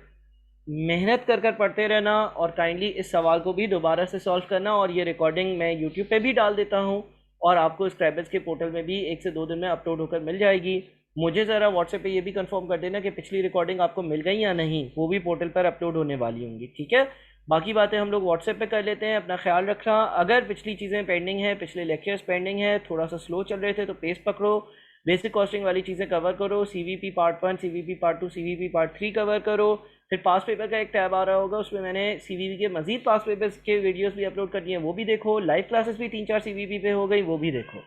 Speaker 1: मेहनत कर कर पढ़ते रहना, और काइंडली इस सवाल को भी दोबारा से सॉल्व करना। और ये रिकॉर्डिंग मैं यूट्यूब पे भी डाल देता हूँ और आपको स्क्रैबल्स के पोर्टल में भी 1 से 2 दिन में अपलोड होकर मिल जाएगी। मुझे ज़रा व्हाट्सएप पे ये भी कंफर्म कर देना कि पिछली रिकॉर्डिंग आपको मिल गई या नहीं, वो भी पोर्टल पर अपलोड होने वाली होंगी। ठीक है, बाकी बातें हम लोग व्हाट्सएप पे कर लेते हैं। अपना ख्याल रखना। अगर पिछली चीज़ें पेंडिंग हैं, पिछले लेक्चर्स पेंडिंग हैं, थोड़ा सा स्लो चल रहे थे तो पेस पकड़ो, बेसिक कॉस्टिंग वाली चीज़ें कवर करो, CVP part 1, CVP part 2, CVP part 3 cover करो। फिर पास पेपर का एक टैब आ रहा होगा, उसमें मैंने सीवीपी के मजीद पास पेपर्स के वीडियोस भी अपलोड कर दिए हैं, वो भी देखो। लाइव क्लासेस भी 3-4 सीवीपी पे हो गई, वो भी देखो।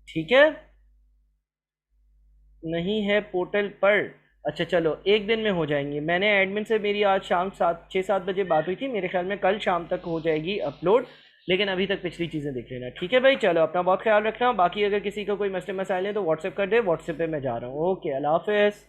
Speaker 1: ठीक है, नहीं है पोर्टल पर? अच्छा चलो, एक दिन में हो जाएंगी। मैंने एडमिन से मेरी आज शाम 6-7 बजे बात हुई थी, मेरे ख्याल में कल शाम तक हो जाएगी अपलोड। लेकिन अभी तक पिछली चीज़ें देख लेना। ठीक है भाई, चलो अपना बहुत ख्याल रखना। बाकी अगर किसी का कोई मसले मसाइल है तो व्हाट्सएप कर दे, व्हाट्सएप पे मैं जा रहा हूँ। ओके, अल्लाह हाफ़िज़।